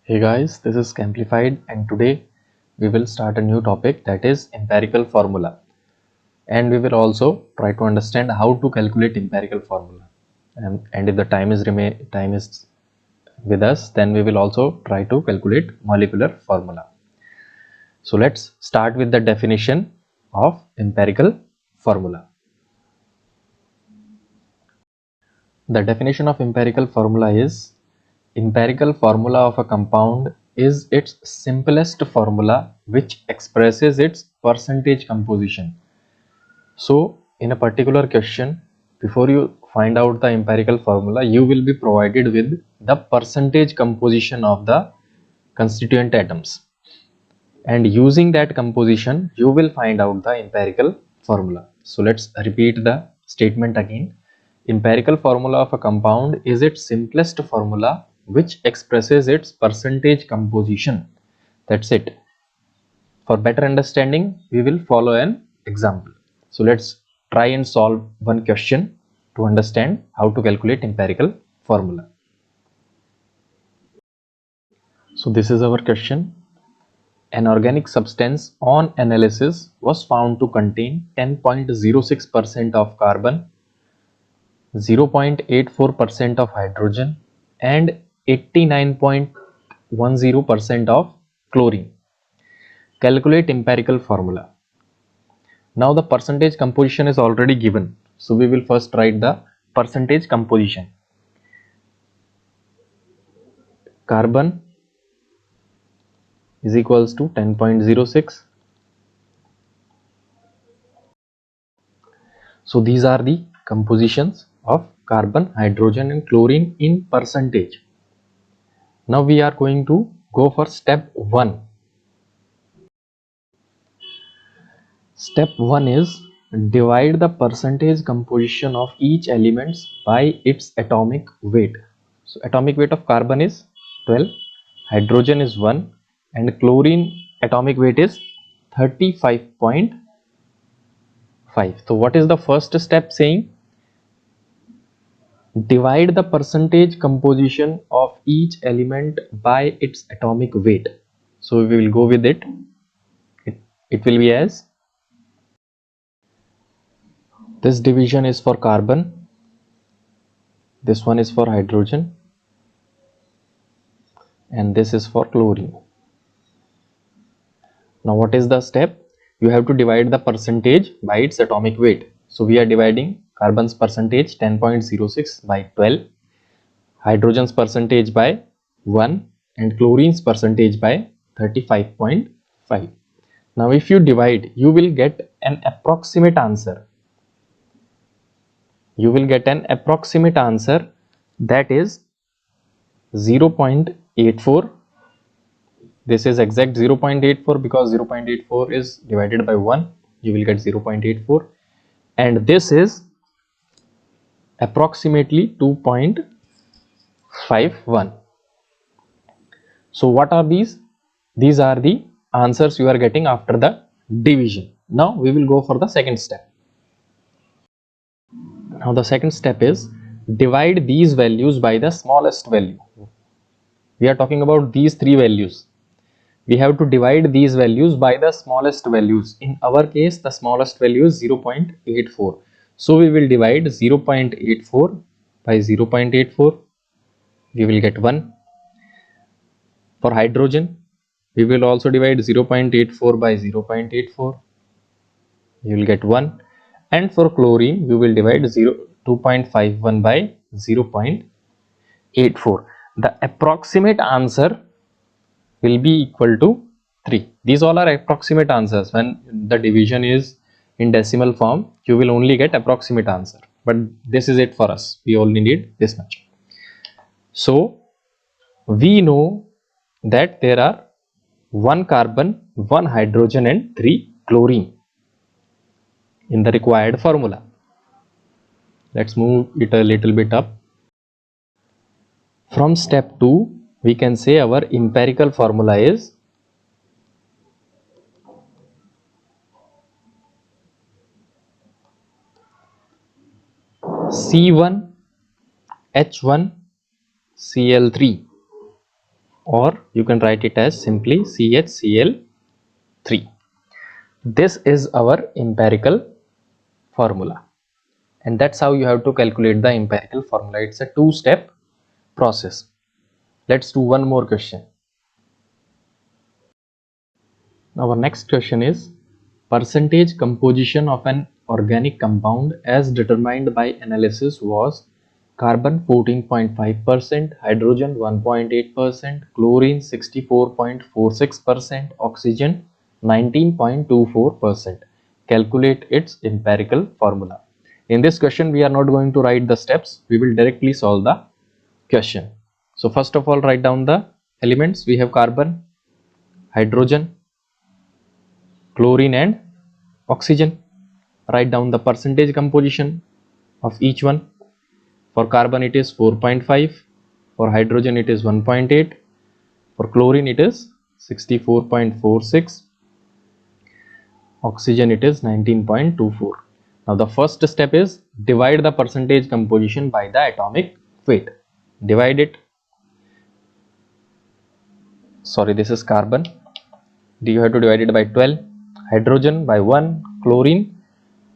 Hey guys, this is Camplified and today we will start a new topic, that is empirical formula, and we will also try to understand how to calculate empirical formula, and if the time is with us, then we will also try to calculate molecular formula. So let's start with the definition of empirical formula. The definition of empirical formula is: empirical formula of a compound is its simplest formula which expresses its percentage composition. So in a particular question, before you find out the empirical formula, you will be provided with the percentage composition of the constituent atoms, and using that composition you will find out the empirical formula. So let's repeat the statement again. Empirical formula of a compound is its simplest formula which expresses its percentage composition. That's it. For better understanding, we will follow an example. So let's try and solve one question to understand how to calculate empirical formula. So this is our question. An organic substance on analysis was found to contain 10.06% of carbon, 0.84% of hydrogen, and 89.10% of chlorine. Calculate empirical formula. Now the percentage composition is already given. So we will first write the percentage composition. Carbon is equals to 10.06. So these are the compositions of carbon, hydrogen and chlorine in percentage. Now we are going to go for step 1. Step 1 is divide the percentage composition of each element by its atomic weight. So atomic weight of carbon is 12, hydrogen is 1 and chlorine atomic weight is 35.5. So what is the first step saying? Divide the percentage composition of each element by its atomic weight. So we will go with it. It will be as: this division is for carbon, this one is for hydrogen, and this is for chlorine. Now what is the step? You have to divide the percentage by its atomic weight. So we are dividing carbon's percentage 10.06 by 12, hydrogen's percentage by 1 and chlorine's percentage by 35.5. Now if you divide, you will get an approximate answer. You will get an approximate answer, that is 0.84. This is exact 0.84 because 0.84 is divided by 1. You will get 0.84, and this is approximately 2.51. So what are these? These are the answers you are getting after the division. Now we will go for the second step. Now the second step is divide these values by the smallest value. We are talking about these three values. We have to divide these values by the smallest values. In our case, the smallest value is 0.84. So we will divide 0.84 by 0.84. We will get 1. For hydrogen, we will also divide 0.84 by 0.84. You will get 1. And for chlorine, we will divide 2.51 by 0.84. The approximate answer will be equal to 3. These all are approximate answers. When the division is in decimal form, you will only get approximate answer. But this is it for us. We only need this much. So we know that there are 1 carbon, 1 hydrogen and 3 chlorine in the required formula. Let's move it a little bit up. From step 2, we can say our empirical formula is C1H1Cl3. or you can write it as simply CHCl3. This is our empirical formula, and that's how you have to calculate the empirical formula. It's a two-step process. Let's do one more question. Our next question is percentage composition of an organic compound as determined by analysis was carbon 14.5%, hydrogen 1.8%, chlorine 64.46%, oxygen 19.24%. Calculate its empirical formula. In this question, we are not going to write the steps. We will directly solve the question. So first of all, write down the elements. We have carbon, hydrogen, chlorine and oxygen. Write down the percentage composition of each one. For carbon it is 4.5, for hydrogen it is 1.8, for chlorine it is 64.46, oxygen it is 19.24. Now the first step is divide the percentage composition by the atomic weight. Divide it. Sorry, this is carbon. You have to divide it by 12, hydrogen by 1, chlorine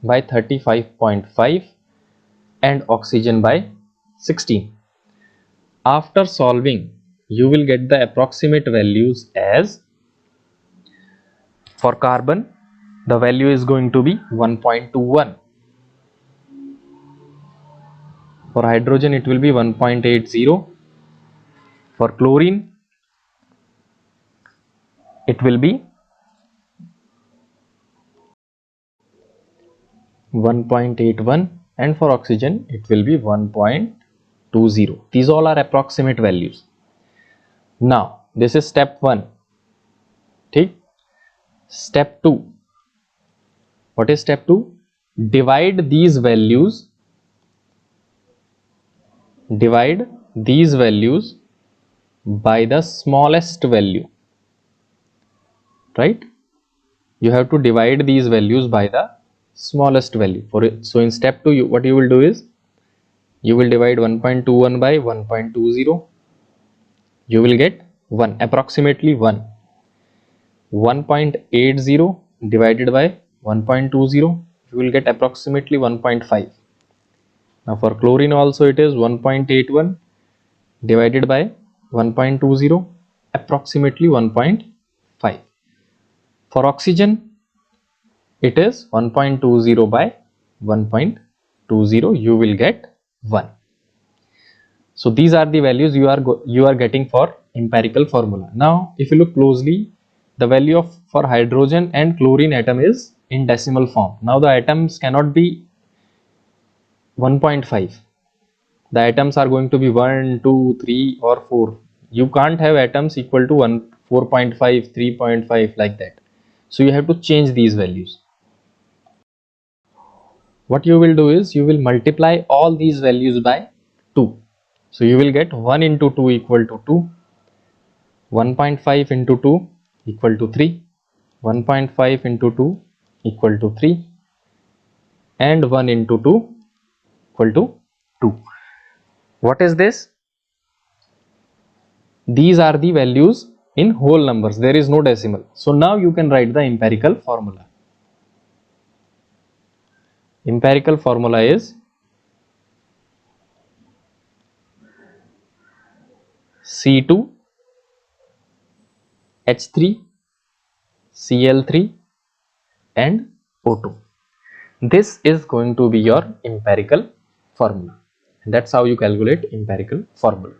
by 35.5 and oxygen by 16. After solving, you will get the approximate values as for carbon the value is going to be 1.21, for hydrogen it will be 1.80, for chlorine it will be 1.81 and for oxygen it will be 1.20. These all are approximate values. Now this is step 1. Okay. Step 2. What is step 2? Divide these values by the smallest value, right? You have to divide these values by the smallest value. So in step 2, what you will do is you will divide 1.21 by 1.20. You will get 1, approximately 1. 1.80 divided by 1.20, you will get approximately 1.5. Now for chlorine also it is 1.81 divided by 1.20, approximately 1.5. For oxygen it is 1.20 by 1.20, you will get 1. So these are the values you are getting for empirical formula. Now if you look closely, the value for hydrogen and chlorine atom is in decimal form. Now the atoms cannot be 1.5. The atoms are going to be 1, 2, 3 or 4. You can't have atoms equal to 1, 4.5, 3.5 like that. So you have to change these values. What you will do is you will multiply all these values by 2. So you will get 1 into 2 equal to 2, 1.5 into 2 equal to 3, 1.5 into 2 equal to 3 and 1 into 2 equal to 2. What is this? These are the values in whole numbers. There is no decimal. So now you can write the empirical formula. Empirical formula is C2 H3 Cl3 and O2. This is going to be your empirical formula. That's how you calculate empirical formula.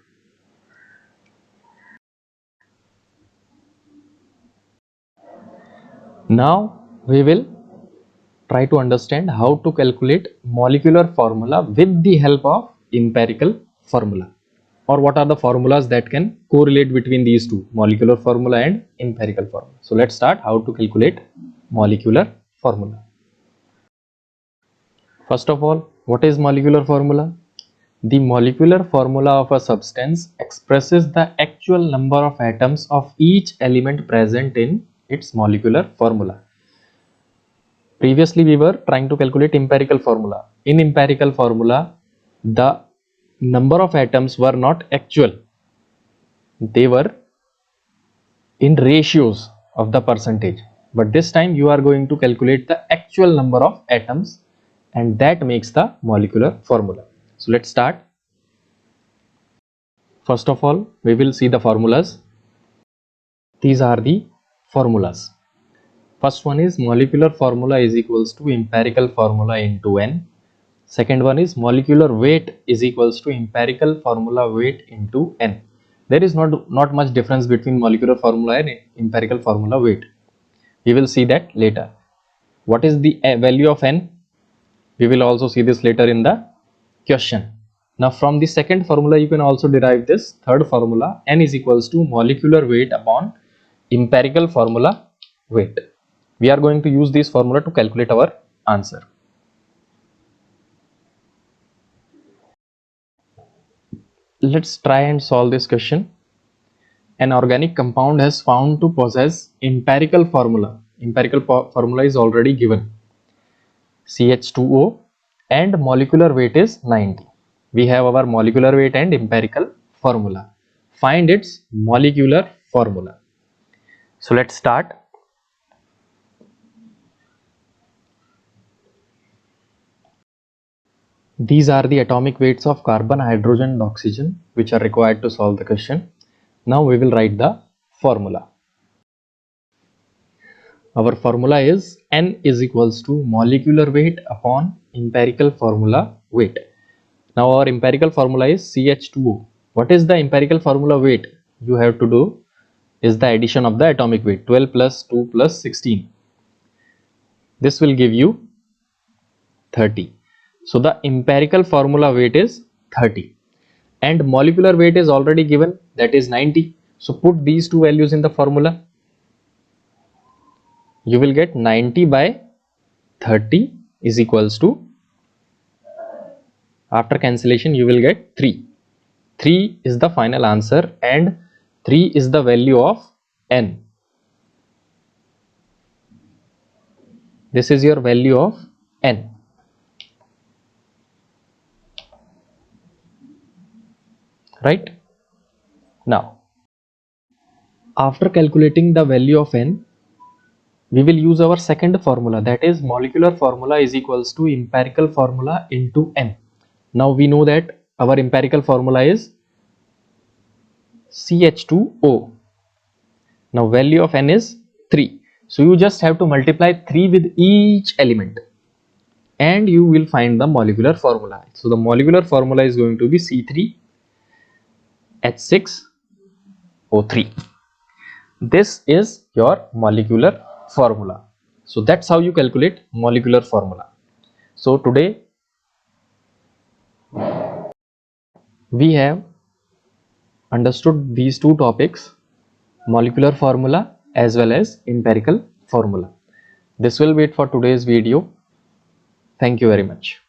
Now we will try to understand how to calculate molecular formula with the help of empirical formula, or what are the formulas that can correlate between these two, molecular formula and empirical formula. So let's start how to calculate molecular formula. First of all, what is molecular formula? The molecular formula of a substance expresses the actual number of atoms of each element present in its molecular formula. Previously we were trying to calculate empirical formula. In empirical formula, the number of atoms were not actual. They were in ratios of the percentage, but this time you are going to calculate the actual number of atoms, and that makes the molecular formula. So let's start. First of all, we will see the formulas. These are the formulas. First one is molecular formula is equals to empirical formula into N. Second one is molecular weight is equals to empirical formula weight into N. There is not much difference between molecular formula and empirical formula weight. We will see that later. What is the value of N? We will also see this later in the question. Now from the second formula you can also derive this third formula. N is equals to molecular weight upon empirical formula weight. We are going to use this formula to calculate our answer. Let's try and solve this question. An organic compound has found to possess empirical formula. Empirical formula is already given. CH2O and molecular weight is 90. We have our molecular weight and empirical formula. Find its molecular formula. So let's start. These are the atomic weights of carbon, hydrogen and oxygen which are required to solve the question. Now we will write the formula. Our formula is N is equals to molecular weight upon empirical formula weight. Now our empirical formula is CH2O. What is the empirical formula weight? You have to do is the addition of the atomic weight, 12 plus 2 plus 16. This will give you 30. So the empirical formula weight is 30 and molecular weight is already given, that is 90. So put these two values in the formula. You will get 90 by 30 is equals to, after cancellation you will get 3. 3 is the final answer and 3 is the value of N. This is your value of N. Right? Now, after calculating the value of N, we will use our second formula, that is molecular formula is equals to empirical formula into N. Now we know that our empirical formula is CH2O. Now value of N is 3. So you just have to multiply 3 with each element and you will find the molecular formula. So the molecular formula is going to be C3H6O3. This is your molecular formula. So that's how you calculate molecular formula. So today we have understood these two topics, molecular formula as well as empirical formula. This will be it for today's video. Thank you very much.